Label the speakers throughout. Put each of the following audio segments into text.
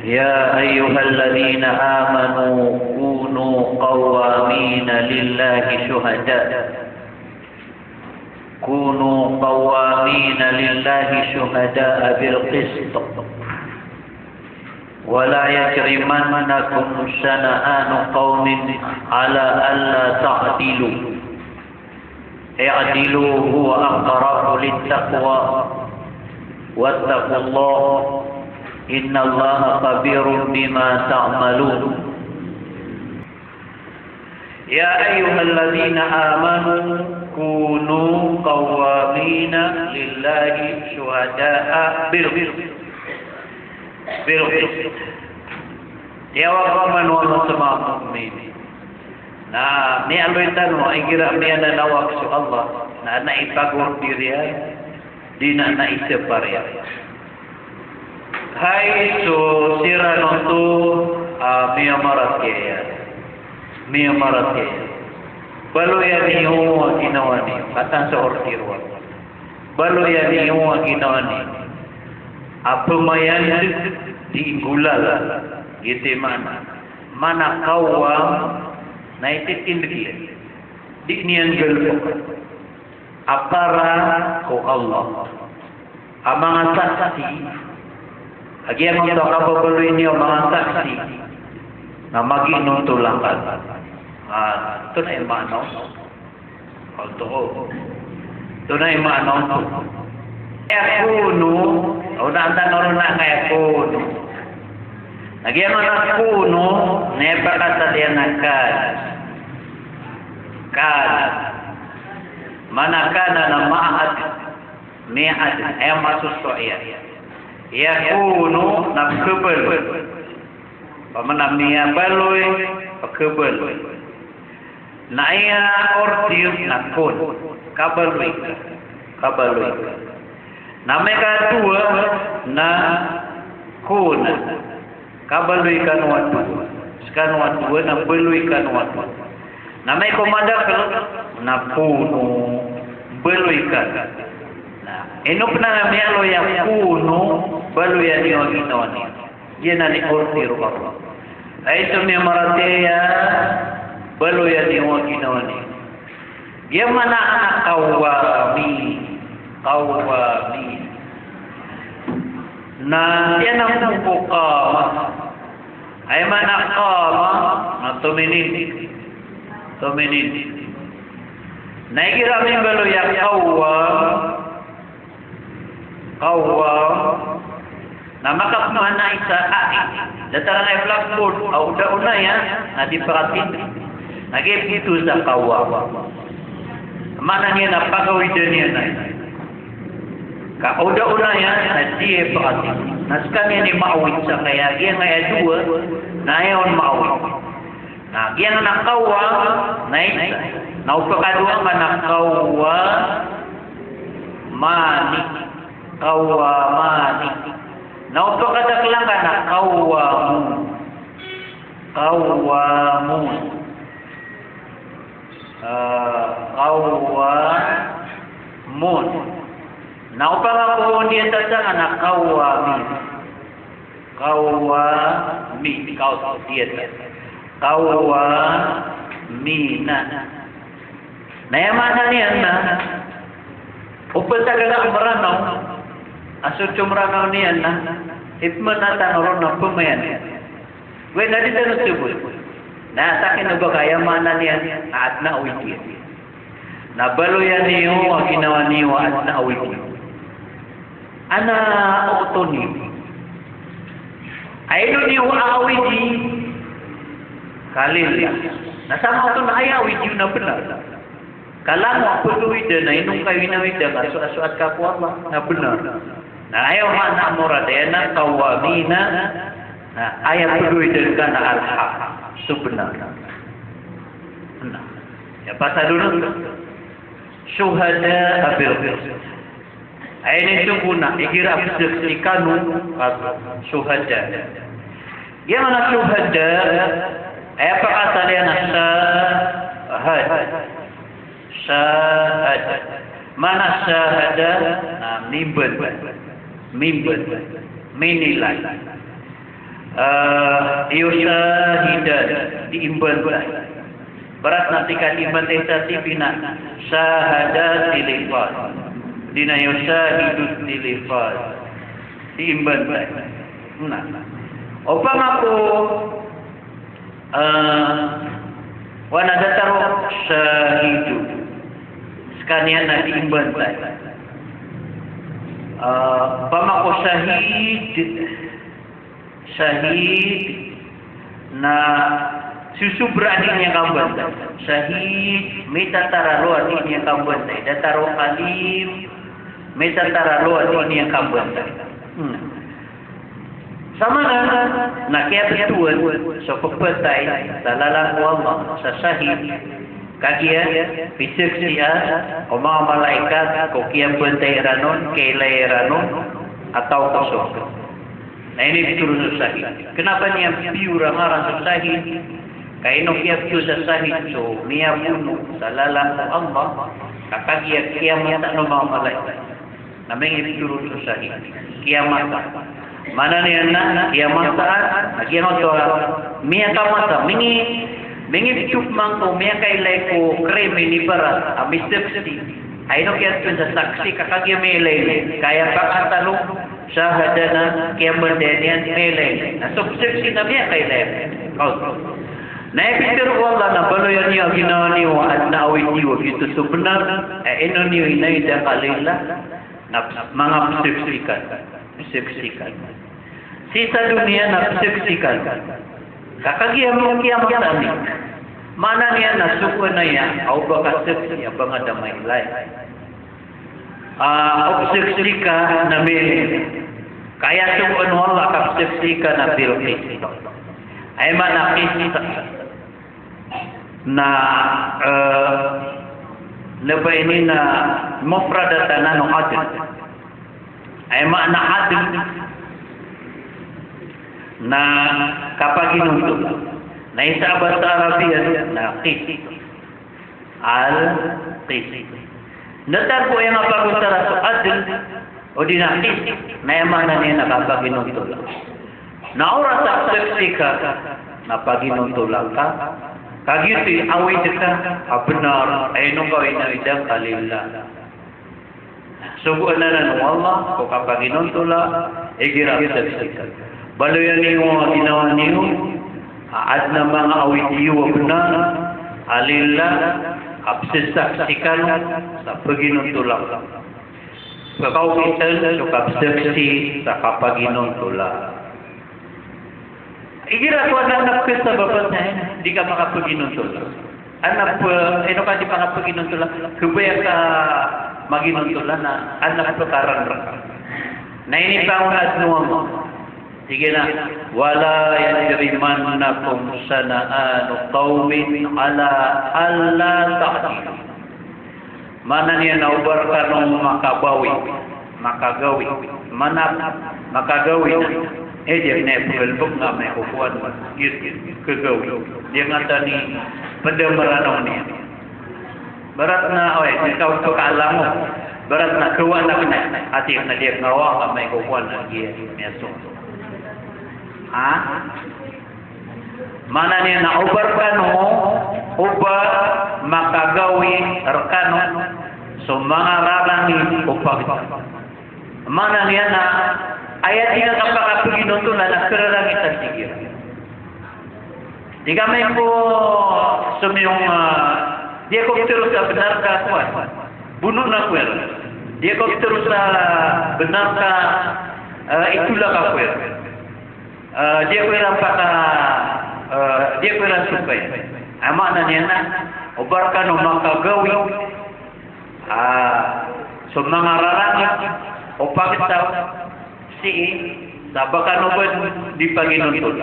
Speaker 1: يا أيها الذين آمنوا كونوا قوامين لله شهداء كونوا قوامين لله شهداء بالقسط ولا يجرمنكم شنآن قوم على ألا تعدلوا اعدلوا هو أقرب للتقوى واتقوا الله إن الله خبير بما تعملون يا أيها الذين آمنوا كونوا قوامين لله شهداء بالقسط ya waqaman wa sama mukmin. Nah, ni alwitan mo ay gira mi ana nawak su Allah. Na na ipagor diriya di na na iseparya. Hai so sira nonto mi amarat ya. Mi amarat ya. Balu ya ni ho kinawani katan sa ortirwa. Balu ya ni ho kinawani. Apa mayan diinggulal gitu mana kawam na ititin dikile diknian gelpo apara ko Allah amang saksi agi ang mga kapabuloy niyo mga saksi na maginutulakan ito na yung manaw ito na yung manaw kuno udah noron na kaya kuno nagyan mga kuno nepa kasalian na kad manakana na maad miad ay masusoya ya kuno na kebel pamana miya baloy kebel na iya ordir na kun kabaloy Nama kedua na kuna kabaloy kanwat kanwat dua na beloy kanwat nama komandan na kuno beloy kan nah eno pernah mialo yang kuno beloy yang inoni dia nani ortir Allah itu mi marateya beloy yang inoni dia mana anak kawami na yan ang bukama ay manakama na tuminin naikiramin balo ya kawam na makapmana isa datarang ay blackboard au dauna ya na diperatin nagipitu sa kawam mana niya na pagawid niya na kauda ya dia perhati naskanya ni ma'awid sa kaya dia ngaya dua na ayon ma'awid nah dia nak kawa naik na upakadua kana kawa mani na upakadaklang kana kawamun na upang dia tatang anak kawami kawamina na yamana niya na upang tagala meranaw asyo meranaw niya na ipmanatan oron na pumayan we na dito nutubol na sakin na ba kaya mana niya at na uwi nabaloyan niyo ang ginawa niyo at na uwi ana otoni ayno niyo awi di kalil nasama to na ayawi di na benar kalang perlu ide na inung kawinawid ka suat ka po Allah na benar na ayaw mana moradena kawamina na ayaw perlu ide ka na alhaq itu benar nah ya pasal dulu syuhada abil ini sungguhna ikira bersekanu syuhada dia mana syuhada apa kata dia syahad mana syahada mimben menilai Yusahidan diimban berat nanti kalimat tadi bina syahadat dilifat dina yusahidud dilifat diimban nah opang aku wana dataru syahidu sekalian na diimban pamako syahid na susubra niya kambantay syahid may tataralo niya kambantay dataro alim may tataralo niya kambantay sama na kaya betuan so pagpatay sa lalang Allah sa syahid kagiya pisik siya o mga malaikat ko kaya bantay ranon kailay ranon atau kosong. Nah ini betul syahid. Kenapa niya piura ngaran sa syahid? Kaya no kaya piura sa syahid so niya puno sa lalang Allah kakagiya kiamat no mga malaikat. Namang betul sa syahid. Kiamat. Mana niya na kiamat kiamat to miya kamata mingi bicup mangko miya kailay ko kreme ni barat amisepsi ay no kaya sa saksi kakagiya melay kaya pakatalo syahadana kiamat denian melay na subsepsi na miya kailay kau na epikir Allah na baloyan niya ginawa niyo at naawit niyo ito subnar ino niyo inayda kalila na mga pseksikan sisa dunia na pseksikan kakagiyam mo kiamat tani mana niya nasuko na yan au baka seksi abang ada may lain obseksika na mele kaya suko wala ka obseksika na bilqis ay manakis na leba ini na mufradatan anu adil ay makna adil na kapag inuntog na isa bahasa Arabian na qis al-qis natar po yung apagusara so adil o dinakis na yung mana niya na kapag inuntog na oras sa seksika na pag inuntog ka kagiti away ka benar ay nung gawin na idang kalila subuan na ng Allah kung kapag inuntog girap seksika baloyan niyo ginawa niyo at na mga awit niyo benar alila absesaksikan sa paginuntulak pagkawitan sa kapseksi sa kapaginuntulak igira ko anak ka sa babat na hindi ka makapaginuntulak anak ino ka di makapaginuntulak kubaya ka maginuntulak na anak pekaran na ini pangad nuwa mo sige na wala yajrimannakum sana'anu qaumin ala alla ta'dilu mana niya naubar ka nung makagawi makagawi dia na pelbuk nga may upuan kagawi dia ngata ni pendemaran niya berat na ikaw to kaalam mo berat na kawan na ati na dia ngawa ka may upuan dia meso mana niya na ubar kano ubar makagawi rekano so mga rarangi upag mana niya na ayat niya kapakapiginuto na nakararangit ang sigir di kami po sumiyong dia ko terus sa benar ka kuwan bunuh na kuwan dia ko terus sa benar ka itulah ka kuwan dia kurang dia kurang suka makna niya na ubarkan makagawi so mga rarangit o pagitaw si sabakan ubad di paginuntol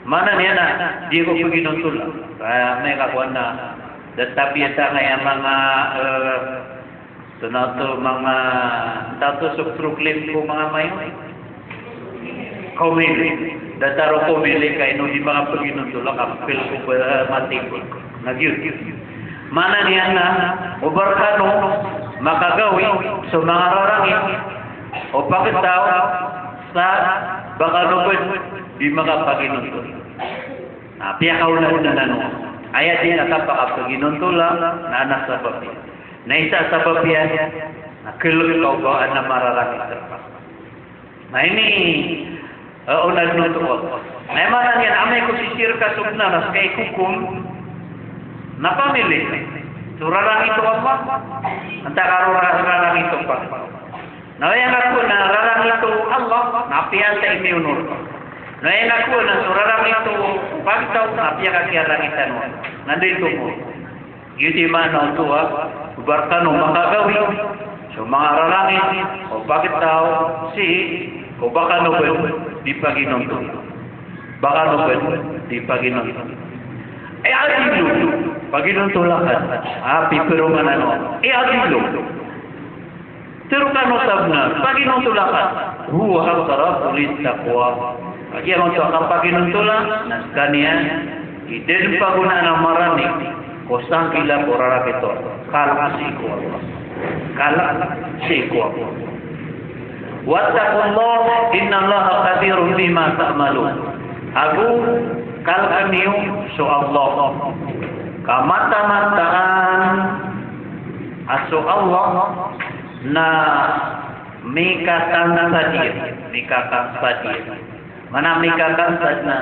Speaker 1: mana niya na di ko paginuntol may kakuan na tetapi ito nga mga tunato mga tato subtruklim ko mga mayon komili dataro komili kay no di mga paginuntulak apil ko mati nagyud mana niya na ubarkano makagawi so mga rarangit o pagitaw sa baka nubad di mga paginuntol. Piya kaulan na nano. Ayat din nakapaka paginuntula na anak sa babiya. Na isa sa babiya, nakilog ikaw ba na mararami terpas. Nah ini unad nuntol. Nah mana yan, amay ko sisir ka subnaras kay hukum na pamilih. Surarang itu Allah, entah karo rarang itu Pak. Nah yang aku na rarang itu Allah, napian sa imiunur. Nah yang aku na surarang itu pagtaw, napian kakiarang itan mo. Nandito mo. Yuti mana tua, bubarkan o makagawi. So mga rarangin, o bakit tao, o baka nobel, di paginunod. Baka nobel, di paginunod. Adilu, paginuntulakan. Pipirungan ano. Adilu. Tirukan usabna, paginuntulakan. Huwa haktara ulit takwa. Kaya untuk ang paginuntula, naskanya, idin pagunaan ng marami, kusang kila porara ito. Kalak siku Allah. Kalak siku Allah. Wattaqullah, innallaha qadirun bima ta'malun. Aku kalkan niyo so Allah kamata-mataan aso Allah na mikatan sadir mana mikatan na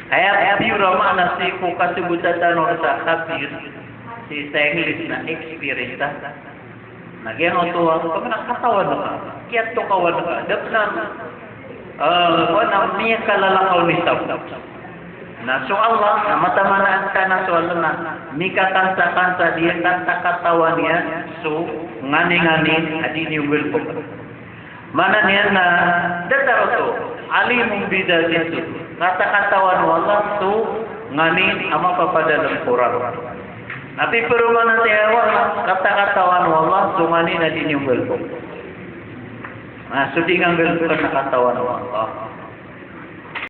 Speaker 1: kaya pura mana si ko kasebutatan o sa kafir si sa English na experience nagyan o to kung nakatawan ka kaya to kawan ka dapnan wala niya kalalakaw ni Sab. Nah, so Allah, mata-manaan ka na so Allah na, mikakansa-kansa dia kata-katawan niya, so ngani-ngani, adi ni Wilbok. Mana niya na, dataro to, alimong bida dito, kata-katawan Allah, so ngani, ama papadalang kurang. Napi perumahan siya Allah, kata-katawan Allah, so ngani, adi ni Wilbok. Nah, so di ngang Wilbok na katawan Allah.